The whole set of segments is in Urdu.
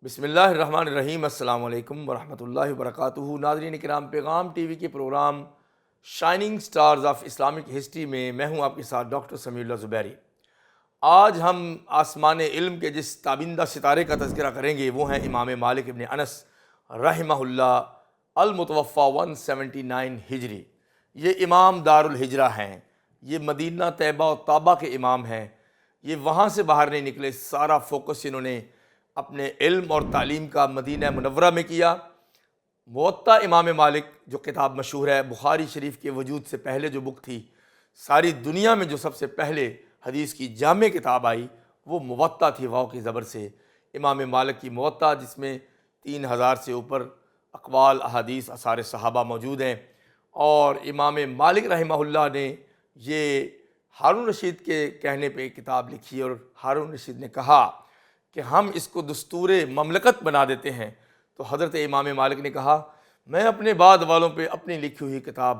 بسم اللہ الرحمن الرحیم۔ السلام علیکم ورحمۃ اللہ وبرکاتہ۔ ناظرین کرام، پیغام ٹی وی کے program shining stars of Islamic history میں میں ہوں آپ کے ساتھ ڈاکٹر سمیع اللہ زبیری۔ آج ہم آسمان علم کے جس تابندہ ستارے کا تذکرہ کریں گے وہ ہیں امام مالک ابن انس رحمہ اللہ، المتوفی 179 ہجری۔ یہ امام دار الہجرہ ہیں، یہ مدینہ طیبہ و طابہ کے امام ہیں۔ یہ وہاں سے باہر نہیں نکلے، سارا فوکس انہوں نے اپنے علم اور تعلیم کا مدینہ منورہ میں کیا۔ موطا امام مالک جو کتاب مشہور ہے، بخاری شریف کے وجود سے پہلے جو بک تھی، ساری دنیا میں جو سب سے پہلے حدیث کی جامع کتاب آئی وہ موطا تھی، واو کی زبر سے امام مالک کی موطا، جس میں 3000 سے اوپر اقوال، احادیث، آثار صحابہ موجود ہیں۔ اور امام مالک رحمہ اللہ نے یہ ہارون رشید کے کہنے پہ کتاب لکھی، اور ہارون رشید نے کہا کہ ہم اس کو دستور مملکت بنا دیتے ہیں، تو حضرت امام مالک نے کہا میں اپنے بعد والوں پہ اپنی لکھی ہوئی کتاب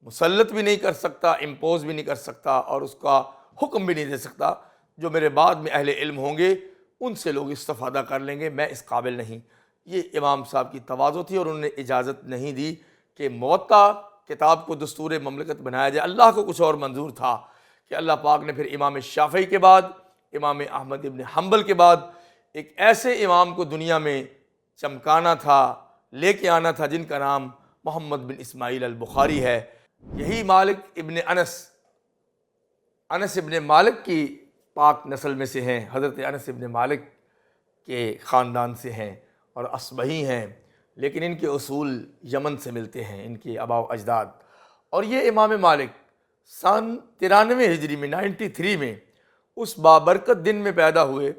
مسلط بھی نہیں کر سکتا، امپوز بھی نہیں کر سکتا، اور اس کا حکم بھی نہیں دے سکتا۔ جو میرے بعد میں اہل علم ہوں گے ان سے لوگ استفادہ کر لیں گے، میں اس قابل نہیں۔ یہ امام صاحب کی تواضع تھی، اور انہوں نے اجازت نہیں دی کہ موطا کتاب کو دستور مملکت بنایا جائے۔ اللہ کو کچھ اور منظور تھا کہ اللہ پاک نے پھر امام شافعی کے بعد، امام احمد ابن حنبل کے بعد ایک ایسے امام کو دنیا میں چمکانا تھا، لے کے آنا تھا، جن کا نام محمد بن اسماعیل البخاری ہے۔ یہی مالک ابن انس ابن مالک کی پاک نسل میں سے ہیں، حضرت انس ابن مالک کے خاندان سے ہیں اور اصبہی ہیں، لیکن ان کے اصول یمن سے ملتے ہیں، ان کے آباء و اجداد۔ اور یہ امام مالک سن 93 ہجری میں 93 میں اس بابرکت دن میں پیدا ہوئے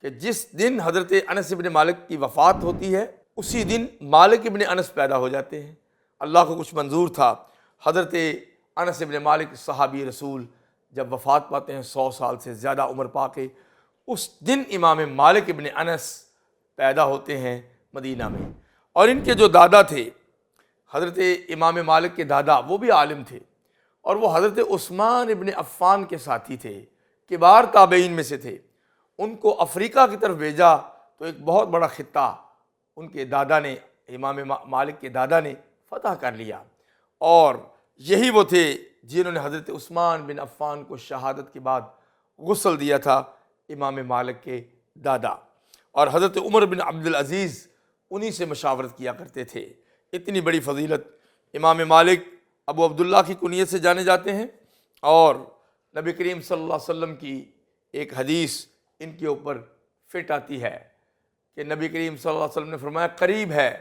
کہ جس دن حضرت انس ابن مالک کی وفات ہوتی ہے، اسی دن مالک ابن انس پیدا ہو جاتے ہیں۔ اللہ کو کچھ منظور تھا۔ حضرت انس ابن مالک صحابی رسول جب وفات پاتے ہیں، 100 سال سے زیادہ عمر پا کے، اس دن امام مالک ابن انس پیدا ہوتے ہیں مدینہ میں۔ اور ان کے جو دادا تھے، حضرت امام مالک کے دادا، وہ بھی عالم تھے، اور وہ حضرت عثمان ابن عفان کے ساتھی تھے، کبار تابعین میں سے تھے۔ ان کو افریقہ کی طرف بھیجا تو ایک بہت بڑا خطہ ان کے دادا نے، امام مالک کے دادا نے فتح کر لیا، اور یہی وہ تھے جنہوں نے حضرت عثمان بن عفان کو شہادت کے بعد غسل دیا تھا، امام مالک کے دادا۔ اور حضرت عمر بن عبدالعزیز انہی سے مشاورت کیا کرتے تھے۔ اتنی بڑی فضیلت۔ امام مالک ابو عبداللہ کی کنیت سے جانے جاتے ہیں، اور نبی کریم صلی اللہ علیہ وسلم کی ایک حدیث ان کے اوپر فٹ آتی ہے کہ نبی کریم صلی اللہ علیہ وسلم نے فرمایا قریب ہے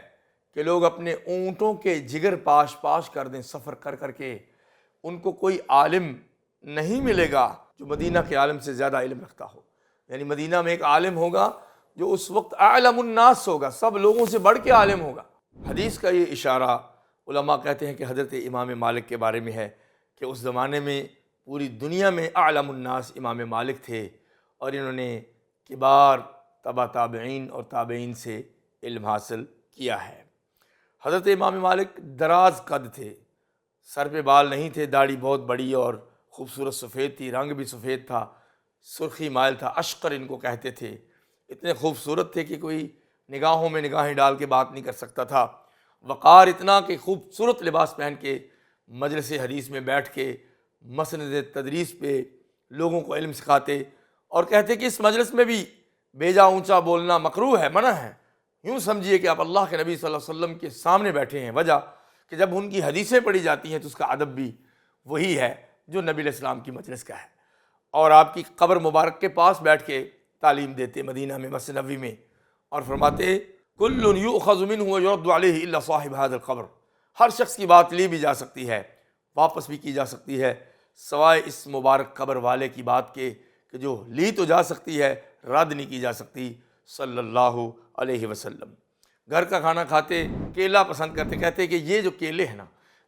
کہ لوگ اپنے اونٹوں کے جگر پاش پاش کر دیں، سفر کر کر کے، ان کو کوئی عالم نہیں ملے گا جو مدینہ کے عالم سے زیادہ علم رکھتا ہو۔ یعنی مدینہ میں ایک عالم ہوگا جو اس وقت اعلم الناس ہوگا، سب لوگوں سے بڑھ کے عالم ہوگا۔ حدیث کا یہ اشارہ علماء کہتے ہیں کہ حضرت امام مالک کے بارے میں ہے کہ اس زمانے میں پوری دنیا میں اعلم الناس امام مالک تھے، اور انہوں نے کبار تبع تابعین اور تابعین سے علم حاصل کیا ہے۔ حضرت امام مالک دراز قد تھے، سر پہ بال نہیں تھے، داڑھی بہت بڑی اور خوبصورت سفید تھی، رنگ بھی سفید تھا، سرخی مائل تھا، اشقر ان کو کہتے تھے۔ اتنے خوبصورت تھے کہ کوئی نگاہوں میں نگاہیں ڈال کے بات نہیں کر سکتا تھا۔ وقار اتنا کہ خوبصورت لباس پہن کے مجلس حدیث میں بیٹھ کے مسند تدریس پہ لوگوں کو علم سکھاتے، اور کہتے کہ اس مجلس میں بھی بیجا اونچا بولنا مکروہ ہے، منع ہے۔ یوں سمجھیے کہ آپ اللہ کے نبی صلی اللہ علیہ وسلم کے سامنے بیٹھے ہیں، وجہ کہ جب ان کی حدیثیں پڑھی جاتی ہیں تو اس کا ادب بھی وہی ہے جو نبی علیہ السلام کی مجلس کا ہے۔ اور آپ کی قبر مبارک کے پاس بیٹھ کے تعلیم دیتے مدینہ میں مسجد نبوی میں، اور فرماتے کل یؤخذ منہ ویرد علیہ الا صاحب هذا القبر، ہر شخص کی بات لی بھی جا سکتی ہے، واپس بھی کی جا سکتی ہے، سوائے اس مبارک قبر والے کی بات کے کہ جو لی تو جا سکتی ہے، رد نہیں کی جا سکتی صلی اللہ علیہ وسلم۔ گھر کا کھانا کھاتے، کیلا پسند کرتے، کہتے کہ یہ جو کیلے ہیں نا،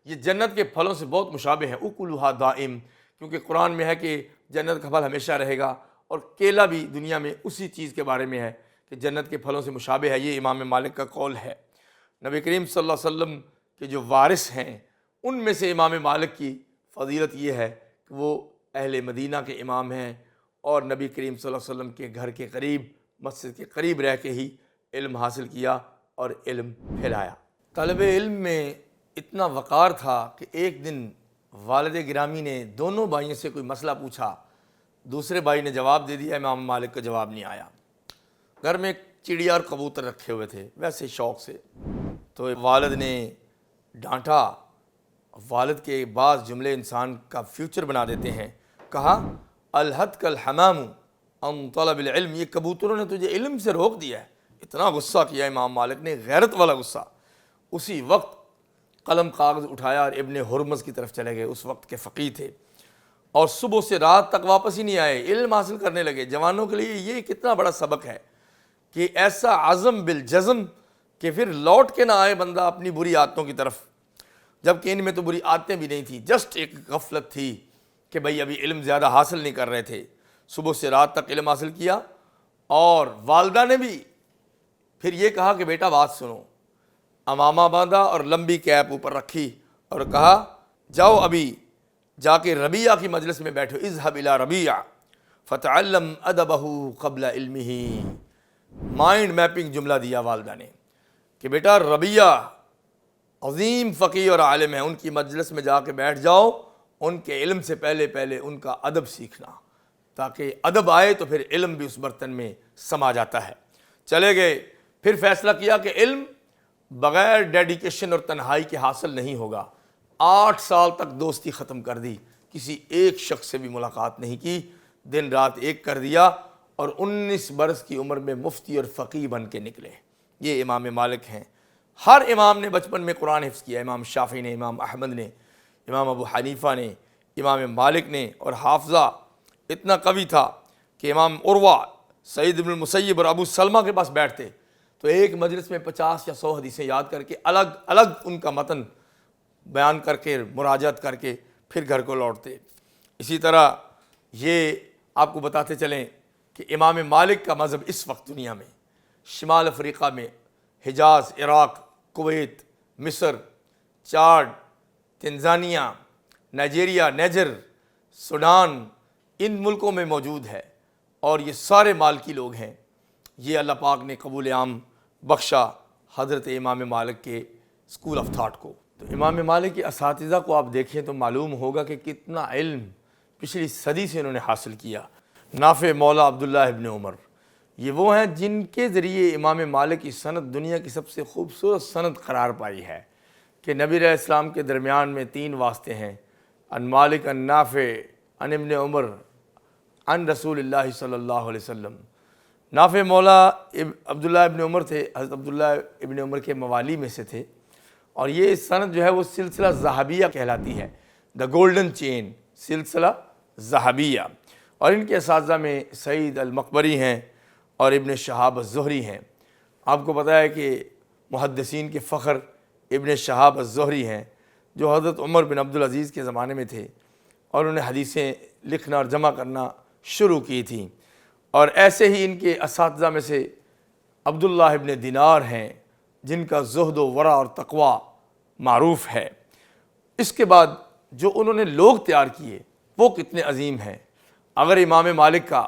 یہ جنت کے پھلوں سے بہت مشابہ ہیں، اکلھا دائم، کیونکہ قرآن میں ہے کہ جنت کا پھل ہمیشہ رہے گا، اور کیلا بھی دنیا میں اسی چیز کے بارے میں ہے کہ جنت کے پھلوں سے مشابہ ہے۔ یہ امام مالک کا قول ہے۔ نبی کریم صلی اللہ علیہ وسلم کے جو وارث ہیں ان میں سے امام مالک کی فضیلت یہ ہے کہ وہ اہل مدینہ کے امام ہیں، اور نبی کریم صلی اللہ علیہ وسلم کے گھر کے قریب، مسجد کے قریب رہ کے ہی علم حاصل کیا اور علم پھیلایا۔ طلب علم میں اتنا وقار تھا کہ ایک دن والد گرامی نے دونوں بھائیوں سے کوئی مسئلہ پوچھا، دوسرے بھائی نے جواب دے دیا، امام مالک کا جواب نہیں آیا۔ گھر میں چڑیا اور کبوتر رکھے ہوئے تھے ویسے شوق سے، تو والد نے ڈانٹا۔ والد کے بعض جملے انسان کا فیوچر بنا دیتے ہیں۔ کہا الہتک الحمام عن طلب العلم، یہ کبوتروں نے تجھے علم سے روک دیا ہے۔ اتنا غصہ کیا امام مالک نے، غیرت والا غصہ۔ اسی وقت قلم کاغذ اٹھایا اور ابن ہرمز کی طرف چلے گئے، اس وقت کے فقیہ تھے، اور صبح سے رات تک واپس ہی نہیں آئے، علم حاصل کرنے لگے۔ جوانوں کے لیے یہ کتنا بڑا سبق ہے کہ ایسا عزم بالجزم کہ پھر لوٹ کے نہ آئے بندہ اپنی بری عادتوں کی طرف، جبکہ ان میں تو بری عادتیں بھی نہیں تھیں، جسٹ ایک غفلت تھی کہ بھئی ابھی علم زیادہ حاصل نہیں کر رہے تھے۔ صبح سے رات تک علم حاصل کیا، اور والدہ نے بھی پھر یہ کہا کہ بیٹا بات سنو، امامہ باندھا اور لمبی کیپ اوپر رکھی اور کہا جاؤ ابھی جا کے ربیہ کی مجلس میں بیٹھو، اذهب الى ربیہ فتعلم ادبہ قبل علمہ۔ مائنڈ میپنگ جملہ دیا والدہ نے کہ بیٹا ربیہ عظیم فقیہ اور عالم ہے، ان کی مجلس میں جا کے بیٹھ جاؤ، ان کے علم سے پہلے پہلے ان کا ادب سیکھنا، تاکہ ادب آئے تو پھر علم بھی اس برتن میں سما جاتا ہے۔ چلے گئے، پھر فیصلہ کیا کہ علم بغیر ڈیڈیکیشن اور تنہائی کے حاصل نہیں ہوگا۔ 8 سال تک دوستی ختم کر دی، کسی ایک شخص سے بھی ملاقات نہیں کی، دن رات ایک کر دیا، اور 19 برس کی عمر میں مفتی اور فقیہ بن کے نکلے۔ یہ امام مالک ہیں۔ ہر امام نے بچپن میں قرآن حفظ کیا، امام شافعی نے، امام احمد نے، امام ابو حنیفہ نے، امام مالک نے، اور حافظہ اتنا قوی تھا کہ امام عروہ، سعید بن المسیب اور ابو سلمہ کے پاس بیٹھتے تو ایک مجلس میں 50 یا 100 حدیثیں یاد کر کے الگ الگ ان کا متن بیان کر کے مراجعت کر کے پھر گھر کو لوٹتے۔ اسی طرح یہ آپ کو بتاتے چلیں کہ امام مالک کا مذہب اس وقت دنیا میں شمال افریقہ میں، حجاز، عراق، کویت، مصر، Chad, Tanzania, Nigeria, Niger, Sudan, ان ملکوں میں موجود ہے، اور یہ سارے مالکی لوگ ہیں۔ یہ اللہ پاک نے قبول عام بخشا حضرت امام مالک کے اسکول آف تھاٹ کو۔ تو امام مالک کے اساتذہ کو آپ دیکھیں تو معلوم ہوگا کہ کتنا علم پچھلی صدی سے انہوں نے حاصل کیا۔ نافع مولا عبداللہ ابن عمر، یہ وہ ہیں جن کے ذریعے امام مالک کی سند دنیا کی سب سے خوبصورت سند قرار پائی ہے کہ نبی علیہ السلام کے درمیان میں 3 واسطے ہیں، ان مالک، ان نافع، ان ابن عمر، ان رسول اللہ صلی اللہ علیہ وسلم۔ نافع مولا عبداللہ ابن عمر تھے، حضرت عبداللہ ابن عمر کے موالی میں سے تھے، اور یہ سند جو ہے وہ سلسلہ ذہبیہ کہلاتی ہے، دا گولڈن چین، سلسلہ ذہبیہ۔ اور ان کے اساتذہ میں سعید المقبری ہیں اور ابن شہاب الزہری ہیں۔ آپ کو پتہ ہے کہ محدثین کے فخر ابن شہاب الزہری ہیں، جو حضرت عمر بن عبدالعزیز کے زمانے میں تھے، اور انہیں حدیثیں لکھنا اور جمع کرنا شروع کی تھیں۔ اور ایسے ہی ان کے اساتذہ میں سے عبداللہ ابن دینار ہیں، جن کا زہد و ورع اور تقوی معروف ہے۔ اس کے بعد جو انہوں نے لوگ تیار کیے وہ کتنے عظیم ہیں۔ اگر امام مالک کا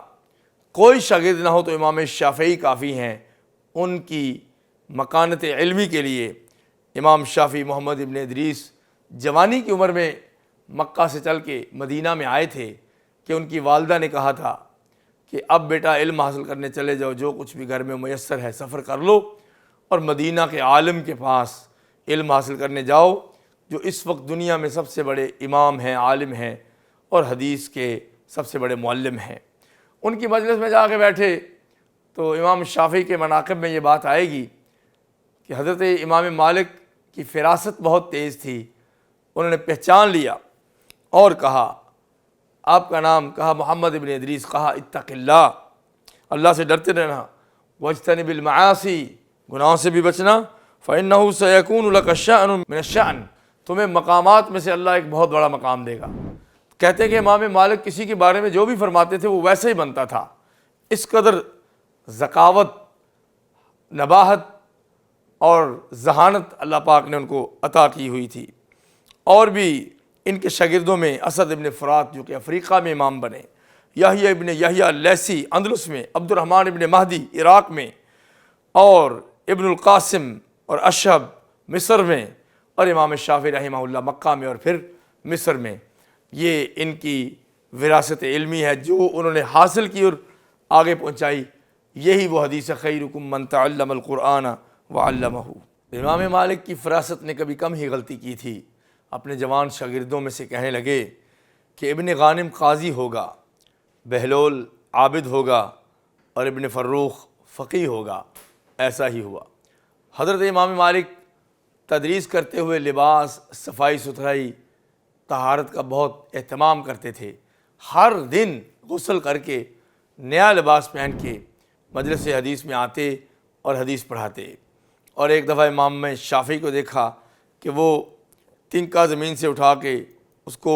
کوئی شاگرد نہ ہو تو امام شافعی کافی ہیں ان کی مکانت علمی کے لیے۔ امام شافعی محمد ابن ادریس جوانی کی عمر میں مکہ سے چل کے مدینہ میں آئے تھے کہ ان کی والدہ نے کہا تھا کہ اب بیٹا علم حاصل کرنے چلے جاؤ، جو کچھ بھی گھر میں میسر ہے سفر کر لو اور مدینہ کے عالم کے پاس علم حاصل کرنے جاؤ، جو اس وقت دنیا میں سب سے بڑے امام ہیں، عالم ہیں، اور حدیث کے سب سے بڑے معلم ہیں۔ ان کی مجلس میں جا کے بیٹھے تو امام شافعی کے مناقب میں یہ بات آئے گی کہ حضرت امام مالک کی فراست بہت تیز تھی، انہوں نے پہچان لیا اور کہا آپ کا نام؟ کہا محمد ابن ادریس۔ کہا اتق اللہ، اللہ سے ڈرتے رہنا، واجتنب المعاصی، گناہوں سے بھی بچنا، فإنہ سیکون لک شأن من الشأن، تمہیں مقامات میں سے اللہ ایک بہت بڑا مقام دے گا۔ کہتے ہیں کہ امام مالک کسی کے بارے میں جو بھی فرماتے تھے وہ ویسے ہی بنتا تھا، اس قدر ذکاوت، نباہت اور ذہانت اللہ پاک نے ان کو عطا کی ہوئی تھی۔ اور بھی ان کے شاگردوں میں اسد ابن فرات جو کہ افریقہ میں امام بنے، یحییٰ ابن یحییٰ اللیثی اندلس میں، عبد الرحمن ابن مہدی عراق میں، اور ابن القاسم اور اشہب مصر میں، اور امام شافعی رحمہ اللہ مکہ میں اور پھر مصر میں۔ یہ ان کی وراثت علمی ہے جو انہوں نے حاصل کی اور آگے پہنچائی۔ یہی وہ حدیث خیرکم من تعلم القرآن وعلمہ۔ امام مالک کی فراست نے کبھی کم ہی غلطی کی تھی۔ اپنے جوان شاگردوں میں سے کہنے لگے کہ ابن غانم قاضی ہوگا، بہلول عابد ہوگا اور ابن فروخ فقیہ ہوگا۔ ایسا ہی ہوا۔ حضرت امام مالک تدریس کرتے ہوئے لباس، صفائی ستھرائی، طہارت کا بہت اہتمام کرتے تھے۔ ہر دن غسل کر کے نیا لباس پہن کے مجلس حدیث میں آتے اور حدیث پڑھاتے۔ اور ایک دفعہ امام میں شافعی کو دیکھا کہ وہ تنکا زمین سے اٹھا کے اس کو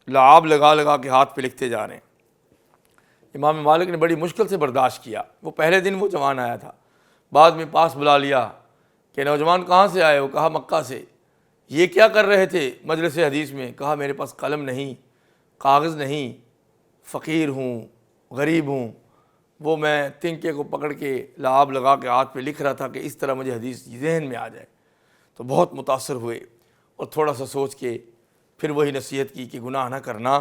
لعاب لگا لگا کے ہاتھ پہ لکھتے جا رہے ہیں۔ امام مالک نے بڑی مشکل سے برداشت کیا۔ وہ پہلے دن وہ جوان آیا تھا، بعد میں پاس بلا لیا کہ نوجوان کہاں سے آئے ہو؟ کہا مکہ سے۔ یہ کیا کر رہے تھے مجلس حدیث میں؟ کہا میرے پاس قلم نہیں، کاغذ نہیں، فقیر ہوں، غریب ہوں، وہ میں تنکے کو پکڑ کے لعاب لگا کے ہاتھ پہ لکھ رہا تھا کہ اس طرح مجھے حدیث ذہن میں آ جائے۔ تو بہت متاثر ہوئے اور تھوڑا سا سوچ کے پھر وہی نصیحت کی کہ گناہ نہ کرنا،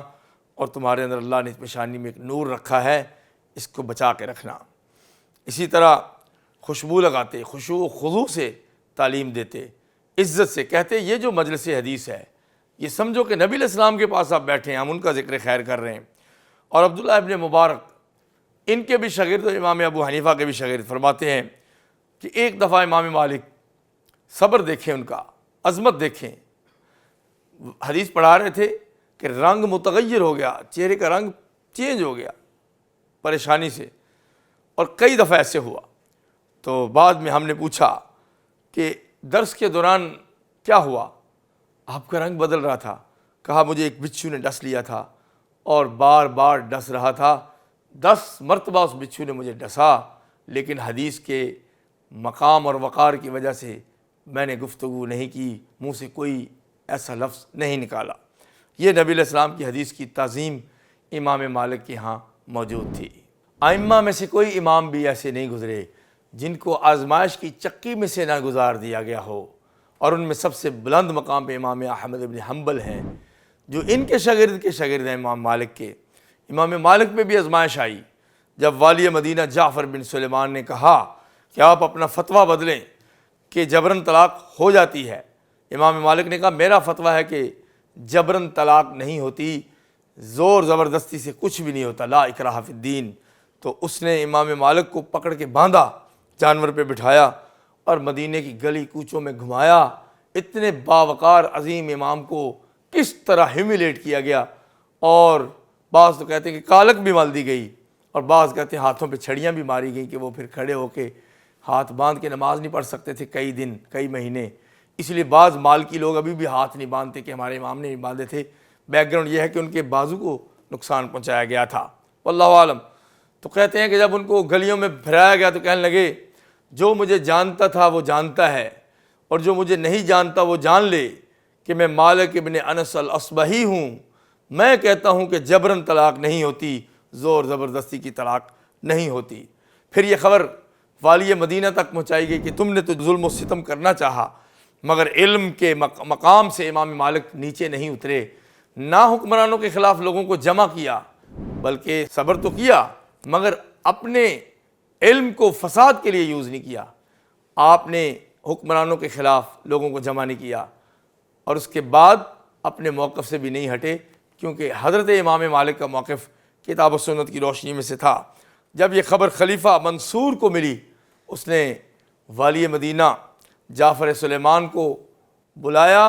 اور تمہارے اندر اللہ نے اس پیشانی میں ایک نور رکھا ہے، اس کو بچا کے رکھنا۔ اسی طرح خوشبو لگاتے، خشوع و خضوع سے تعلیم دیتے، عزت سے کہتے یہ جو مجلس حدیث ہے یہ سمجھو کہ نبی علیہ السلام کے پاس آپ بیٹھے ہیں، ہم ان کا ذکر خیر کر رہے ہیں۔ اور عبداللہ ابن مبارک ان کے بھی شاگرد، امام ابو حنیفہ کے بھی شاگرد، فرماتے ہیں کہ ایک دفعہ امام مالک صبر دیکھیں، ان کا عظمت دیکھیں، حدیث پڑھا رہے تھے کہ رنگ متغیر ہو گیا، چہرے کا رنگ چینج ہو گیا پریشانی سے، اور کئی دفعہ ایسے ہوا۔ تو بعد میں ہم نے پوچھا کہ درس کے دوران کیا ہوا؟ آپ کا رنگ بدل رہا تھا۔ کہا مجھے ایک بچھو نے ڈس لیا تھا اور بار بار ڈس رہا تھا، 10 مرتبہ اس بچھو نے مجھے ڈسا، لیکن حدیث کے مقام اور وقار کی وجہ سے میں نے گفتگو نہیں کی، منہ سے کوئی ایسا لفظ نہیں نکالا۔ یہ نبی علیہ السلام کی حدیث کی تعظیم امام مالک کے ہاں موجود تھی۔ ائمہ میں سے کوئی امام بھی ایسے نہیں گزرے جن کو آزمائش کی چکی میں سے نہ گزار دیا گیا ہو، اور ان میں سب سے بلند مقام پہ امام احمد بن حنبل ہیں جو ان کے شاگرد ہیں امام مالک کے۔ امام مالک میں بھی آزمائش آئی جب والی مدینہ جعفر بن سلیمان نے کہا کہ آپ اپنا فتویٰ بدلیں کہ جبراً طلاق ہو جاتی ہے۔ امام مالک نے کہا میرا فتویٰ ہے کہ جبراً طلاق نہیں ہوتی، زور زبردستی سے کچھ بھی نہیں ہوتا، لا اکراہ فی الدین۔ تو اس نے امام مالک کو پکڑ کے باندھا، جانور پہ بٹھایا اور مدینے کی گلی کوچوں میں گھمایا۔ اتنے باوقار عظیم امام کو کس طرح ہیومیلیٹ کیا گیا، اور بعض تو کہتے ہیں کہ کالک بھی مال دی گئی، اور بعض کہتے ہیں ہاتھوں پہ چھڑیاں بھی ماری گئیں کہ وہ پھر کھڑے ہو کے ہاتھ باندھ کے نماز نہیں پڑھ سکتے تھے کئی دن کئی مہینے۔ اس لیے بعض مالکی لوگ ابھی بھی ہاتھ نہیں باندھتے کہ ہمارے امام نے نہیں باندھے تھے۔ بیک گراؤنڈ یہ ہے کہ ان کے بازو کو نقصان پہنچایا گیا تھا، واللہ عالم۔ تو کہتے ہیں کہ جب ان کو گلیوں میں پھرایا گیا تو کہنے لگے جو مجھے جانتا تھا وہ جانتا ہے، اور جو مجھے نہیں جانتا وہ جان لے کہ میں مالک ابن انس الاصبہی ہوں۔ میں کہتا ہوں کہ جبراً طلاق نہیں ہوتی، زور زبردستی کی طلاق نہیں ہوتی۔ پھر یہ خبر والی مدینہ تک پہنچائی گئی کہ تم نے تو ظلم و ستم کرنا چاہا، مگر علم کے مقام سے امام مالک نیچے نہیں اترے، نہ حکمرانوں کے خلاف لوگوں کو جمع کیا، بلکہ صبر تو کیا مگر اپنے علم کو فساد کے لیے یوز نہیں کیا۔ آپ نے حکمرانوں کے خلاف لوگوں کو جمع نہیں کیا، اور اس کے بعد اپنے موقف سے بھی نہیں ہٹے، کیونکہ حضرت امام مالک کا موقف کتاب و سنت کی روشنی میں سے تھا۔ جب یہ خبر خلیفہ منصور کو ملی، اس نے والی مدینہ جعفر سلیمان کو بلایا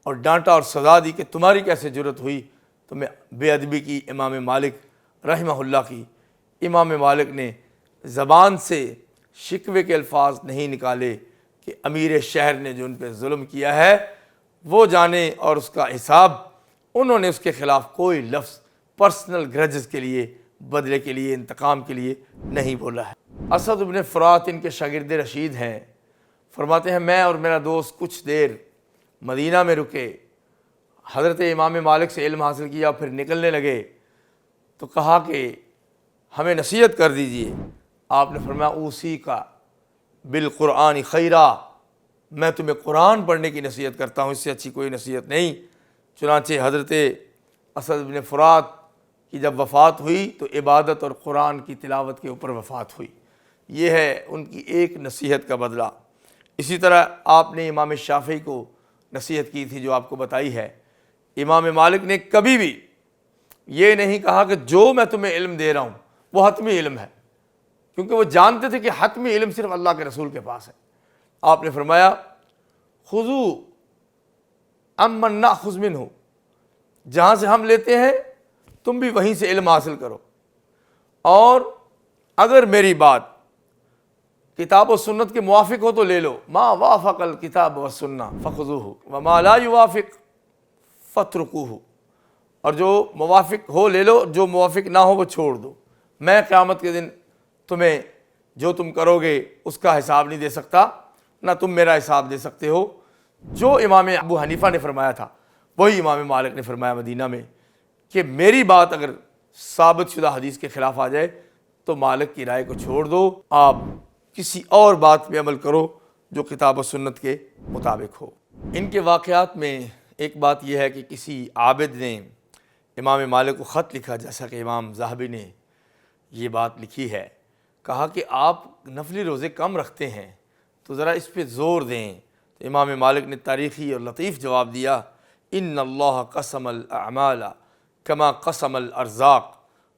اور ڈانٹا اور سزا دی کہ تمہاری کیسے جرت ہوئی تمہیں بے ادبی کی امام مالک رحمہ اللہ کی۔ امام مالک نے زبان سے شکوے کے الفاظ نہیں نکالے کہ امیر شہر نے جو ان پہ ظلم کیا ہے وہ جانے اور اس کا حساب۔ انہوں نے اس کے خلاف کوئی لفظ پرسنل گرجز کے لیے، بدلے کے لیے، انتقام کے لیے نہیں بولا ہے۔ اسد بن فرات ان کے شاگرد رشید ہیں، فرماتے ہیں میں اور میرا دوست کچھ دیر مدینہ میں رکے، حضرت امام مالک سے علم حاصل کیا، پھر نکلنے لگے تو کہا کہ ہمیں نصیحت کر دیجئے۔ آپ نے فرمایا اوصی کا بالقرآن خیرا، میں تمہیں قرآن پڑھنے کی نصیحت کرتا ہوں، اس سے اچھی کوئی نصیحت نہیں۔ چنانچہ حضرت اسد بن فرات کی جب وفات ہوئی تو عبادت اور قرآن کی تلاوت کے اوپر وفات ہوئی۔ یہ ہے ان کی ایک نصیحت کا بدلہ۔ اسی طرح آپ نے امام شافعی کو نصیحت کی تھی جو آپ کو بتائی ہے۔ امام مالک نے کبھی بھی یہ نہیں کہا کہ جو میں تمہیں علم دے رہا ہوں وہ حتمی علم ہے، کیونکہ وہ جانتے تھے کہ حتمی علم صرف اللہ کے رسول کے پاس ہے۔ آپ نے فرمایا خذوا عمن نأخذ منہ، جہاں سے ہم لیتے ہیں تم بھی وہیں سے علم حاصل کرو، اور اگر میری بات کتاب و سنت کے موافق ہو تو لے لو، ما وافق الکتاب والسنہ فخذوہ وما لا یوافق فاترکوہ، اور جو موافق ہو لے لو، جو موافق نہ ہو وہ چھوڑ دو۔ میں قیامت کے دن تمہیں جو تم کرو گے اس کا حساب نہیں دے سکتا، نہ تم میرا حساب دے سکتے ہو۔ جو امام ابو حنیفہ نے فرمایا تھا وہی امام مالک نے فرمایا مدینہ میں، کہ میری بات اگر ثابت شدہ حدیث کے خلاف آ جائے تو مالک کی رائے کو چھوڑ دو، آپ کسی اور بات پہ عمل کرو جو کتاب و سنت کے مطابق ہو۔ ان کے واقعات میں ایک بات یہ ہے کہ کسی عابد نے امام مالک کو خط لکھا، جیسا کہ امام ذہبی نے یہ بات لکھی ہے، کہا کہ آپ نفلی روزے کم رکھتے ہیں تو ذرا اس پہ زور دیں۔ تو امام مالک نے تاریخی اور لطیف جواب دیا، ان اللہ قسم الاعمال کما قسم الارزاق،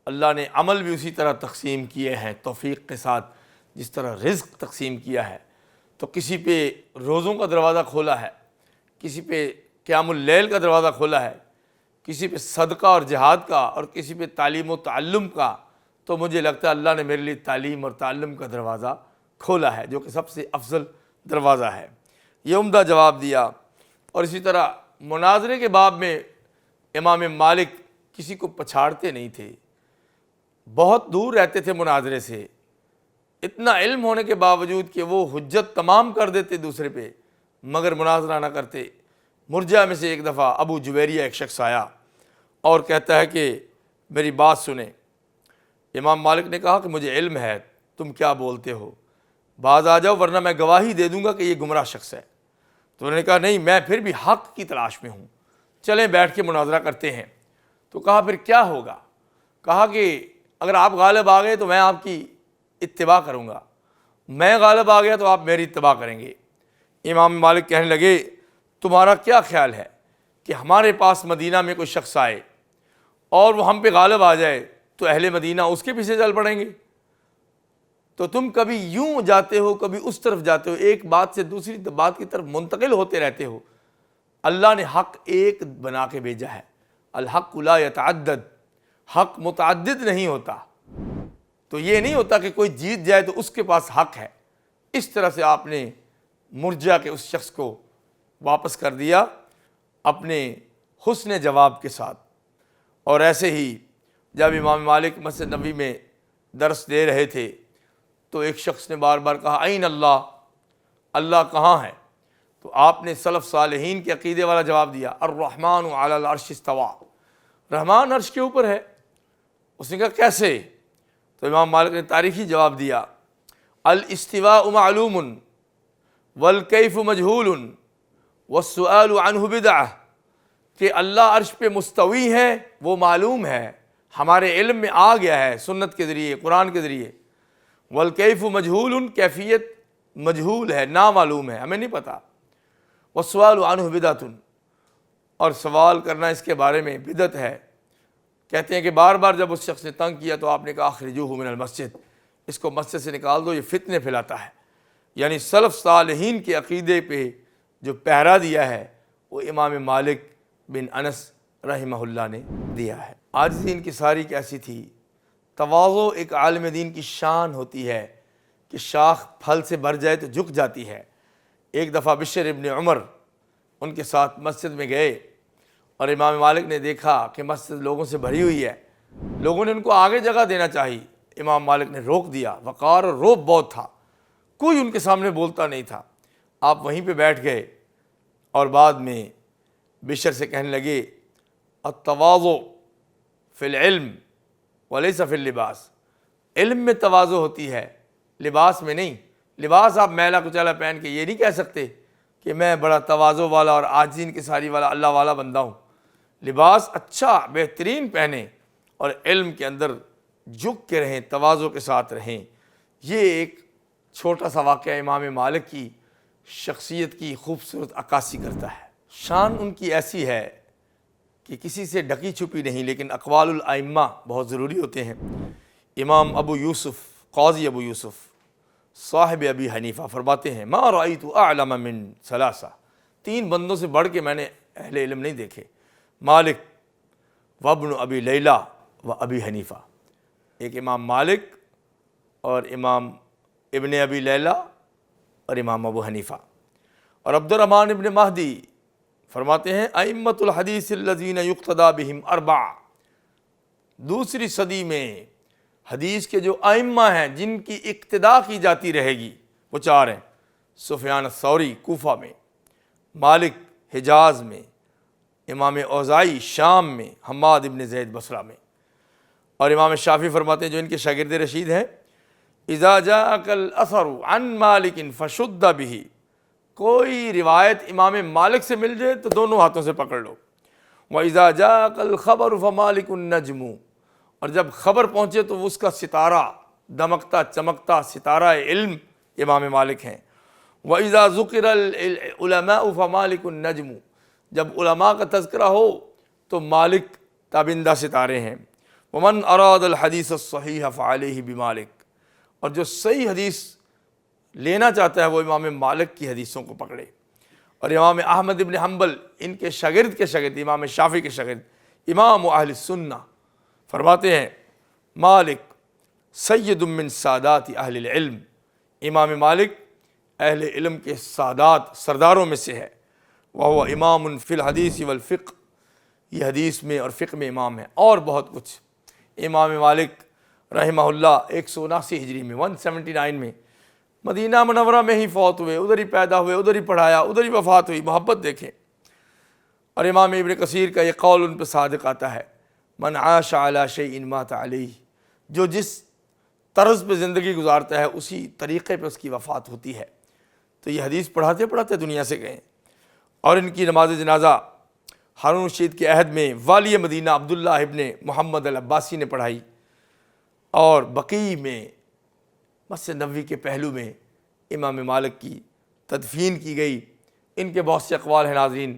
اللہ نے عمل بھی اسی طرح تقسیم کیے ہیں توفیق کے ساتھ جس طرح رزق تقسیم کیا ہے۔ تو کسی پہ روزوں کا دروازہ کھولا ہے، کسی پہ قیام اللیل کا دروازہ کھولا ہے، کسی پہ صدقہ اور جہاد کا، اور کسی پہ تعلیم و تعلم کا، تو مجھے لگتا ہے اللہ نے میرے لیے تعلیم اور تعلم کا دروازہ کھولا ہے جو کہ سب سے افضل دروازہ ہے۔ یہ عمدہ جواب دیا۔ اور اسی طرح مناظرے کے باب میں امام مالک کسی کو پچھاڑتے نہیں تھے، بہت دور رہتے تھے مناظرے سے، اتنا علم ہونے کے باوجود کہ وہ حجت تمام کر دیتے دوسرے پہ مگر مناظرہ نہ کرتے۔ مرجع میں سے ایک دفعہ ابو جویریہ ایک شخص آیا اور کہتا ہے کہ میری بات سنیں۔ امام مالک نے کہا کہ مجھے علم ہے، تم کیا بولتے ہو، باز آ جاؤ ورنہ میں گواہی دے دوں گا کہ یہ گمراہ شخص ہے۔ تو انہوں نے کہا نہیں، میں پھر بھی حق کی تلاش میں ہوں، چلیں بیٹھ کے مناظرہ کرتے ہیں۔ تو کہا پھر کیا ہوگا؟ کہا کہ اگر آپ غالب آ گئے تو میں آپ کی اتباع کروں گا، میں غالب آ گیا تو آپ میری اتباع کریں گے۔ امام مالک کہنے لگے تمہارا کیا خیال ہے کہ ہمارے پاس مدینہ میں کوئی شخص آئے اور وہ ہم پہ غالب آ جائے تو اہل مدینہ اس کے پیچھے چل پڑیں گے؟ تو تم کبھی یوں جاتے ہو کبھی اس طرف جاتے ہو، ایک بات سے دوسری بات کی طرف منتقل ہوتے رہتے ہو۔ اللہ نے حق ایک بنا کے بھیجا ہے، الحق لا یتعدد، حق متعدد نہیں ہوتا۔ تو یہ نہیں ہوتا کہ کوئی جیت جائے تو اس کے پاس حق ہے۔ اس طرح سے آپ نے مرجع کے اس شخص کو واپس کر دیا اپنے حسن جواب کے ساتھ۔ اور ایسے ہی جب امام مالک مسجد نبوی میں درس دے رہے تھے تو ایک شخص نے بار بار کہا این اللہ، اللہ کہاں ہے؟ تو آپ نے سلف صالحین کے عقیدے والا جواب دیا، الرحمن علی العرش استوى، رحمان عرش کے اوپر ہے۔ اس نے کہا کیسے؟ تو امام مالک نے تاریخی جواب دیا، الاستواء معلوم والکیف مجہول والسؤال عنہ بدعہ، کہ اللہ عرش پہ مستوی ہے وہ معلوم ہے، ہمارے علم میں آ گیا ہے سنت کے ذریعے، قرآن کے ذریعے۔ والکیف مجہول، کیفیت مجہول ہے، نامعلوم ہے، ہمیں نہیں پتہ۔ والسؤال عنہ بدعۃ، اور سوال کرنا اس کے بارے میں بدعت ہے کہتے ہیں کہ بار بار جب اس شخص نے تنگ کیا تو آپ نے کہا اخرجوہ من المسجد، اس کو مسجد سے نکال دو، یہ فتنے پھیلاتا ہے۔ یعنی سلف صالحین کے عقیدے پہ جو پہرا دیا ہے وہ امام مالک بن انس رحمہ اللہ نے دیا ہے۔ عاجزی ان کی ساری کیسی تھی؟ تواضع ایک عالم دین کی شان ہوتی ہے کہ شاخ پھل سے بھر جائے تو جھک جاتی ہے۔ ایک دفعہ بشر ابن عمر ان کے ساتھ مسجد میں گئے اور امام مالک نے دیکھا کہ مسجد لوگوں سے بھری ہوئی ہے، لوگوں نے ان کو آگے جگہ دینا چاہی، امام مالک نے روک دیا۔ وقار اور روب بہت تھا، کوئی ان کے سامنے بولتا نہیں تھا۔ آپ وہیں پہ بیٹھ گئے اور بعد میں بشر سے کہنے لگے التواضع فی العلم ولیس فی اللباس، علم میں تواضع ہوتی ہے، لباس میں نہیں۔ لباس آپ میلا کچیلا پہن کے یہ نہیں کہہ سکتے کہ میں بڑا تواضع والا اور عاجزی کی ساری والا اللہ والا بندہ ہوں۔ لباس اچھا بہترین پہنیں اور علم کے اندر جھک کے رہیں، تواضع کے ساتھ رہیں۔ یہ ایک چھوٹا سا واقعہ امام مالک کی شخصیت کی خوبصورت عکاسی کرتا ہے۔ شان ان کی ایسی ہے کہ کسی سے ڈھکی چھپی نہیں، لیکن اقوال الائمہ بہت ضروری ہوتے ہیں۔ امام ابو یوسف، قاضی ابو یوسف صاحب ابی حنیفہ فرماتے ہیں ما رأیت اعلم من ثلاثہ، تین بندوں سے بڑھ کے میں نے اہل علم نہیں دیکھے، مالک وابن ابی لیلہ و ابی حنیفہ، ایک امام مالک اور امام ابن ابی لیلہ اور امام ابو حنیفہ۔ اور عبد الرحمن ابن مہدی فرماتے ہیں ائمۃ الحدیث الذین یقتدی بہم اربعہ، دوسری صدی میں حدیث کے جو ائمہ ہیں جن کی اقتداء کی جاتی رہے گی وہ چار ہیں، سفیان الثوری کوفہ میں، مالک حجاز میں، امام اوزاعی شام میں، حماد ابن زید بصرہ میں۔ اور امام شافعی فرماتے ہیں جو ان کے شاگرد رشید ہیں اذا جاءک الاثر عن مالک فشد به، کوئی روایت امام مالک سے مل جائے تو دونوں ہاتھوں سے پکڑ لو۔ وَإِذَا جَاءَكَ الْخَبَرُ فَمَالِكُ النَّجْمُ، اور جب خبر پہنچے تو اس کا ستارہ، دمکتا چمکتا ستارہ علم امام مالک ہیں۔ وَإِذَا ذُكِرَ الْعُلَمَاءُ فَمَالِكُ النَّجْمُ، جب علماء کا تذکرہ ہو تو مالک تابندہ ستارے ہیں۔ وَمَنْ أَرَادَ الْحَدِيثَ الصَّحِيحَ فَعَلَيْهِ بِمَالِكَ، اور جو صحیح حدیث لینا چاہتا ہے وہ امام مالک کی حدیثوں کو پکڑے۔ اور امام احمد ابن حنبل ان کے شاگرد امام شافعی کے شاگرد امام اہل السنہ فرماتے ہیں مالک سید من سادات اہل العلم، امام مالک اہل علم کے سادات سرداروں میں سے ہے۔ وہو امام فی الحدیث والفقہ، یہ حدیث میں اور فقہ میں امام ہے، اور بہت کچھ۔ امام مالک رحمہ اللہ 179 ہجری میں 179 میں مدینہ منورہ میں ہی فوت ہوئے، ادھر ہی پیدا ہوئے، ادھر ہی پڑھایا، ادھر ہی وفات ہوئی، محبت دیکھیں۔ اور امام ابن کثیر کا یہ قول ان پہ صادق آتا ہے من عاش علی شیء مات علیہ، جو جس طرز پہ زندگی گزارتا ہے اسی طریقے پہ اس کی وفات ہوتی ہے۔ تو یہ حدیث پڑھاتے پڑھاتے دنیا سے گئے۔ اور ان کی نماز جنازہ ہارون رشید کے عہد میں والی مدینہ عبداللہ ابن محمد العباسی نے پڑھائی، اور بقیع میں مسجد نبوی کے پہلو میں امام مالک کی تدفین کی گئی۔ ان کے بہت سے اقوال ہیں ناظرین،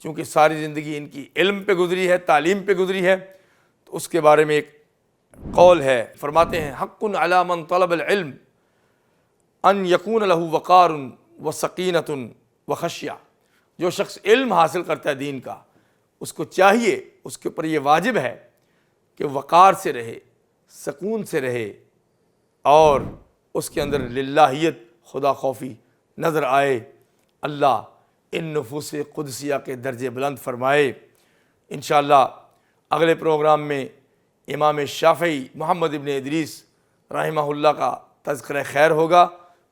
چونکہ ساری زندگی ان کی علم پہ گزری ہے، تعلیم پہ گزری ہے، تو اس کے بارے میں ایک قول ہے، فرماتے ہیں حق علی من طلب العلم ان یکون له وقار وسکینۃ وخشیہ، جو شخص علم حاصل کرتا ہے دین کا اس کو چاہیے، اس کے اوپر یہ واجب ہے کہ وقار سے رہے، سکون سے رہے، اور اس کے اندر للہیت خدا خوفی نظر آئے۔ اللہ ان نفوس قدسیہ کے درجے بلند فرمائے۔ انشاءاللہ اگلے پروگرام میں امام شافعی محمد ابن ادریس رحمہ اللہ کا تذکرہ خیر ہوگا۔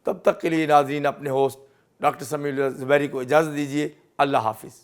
تب تک کے لیے ناظرین اپنے ہوسٹ ڈاکٹر سمیع اللہ زبیری کو اجازت دیجیے۔ اللہ حافظ۔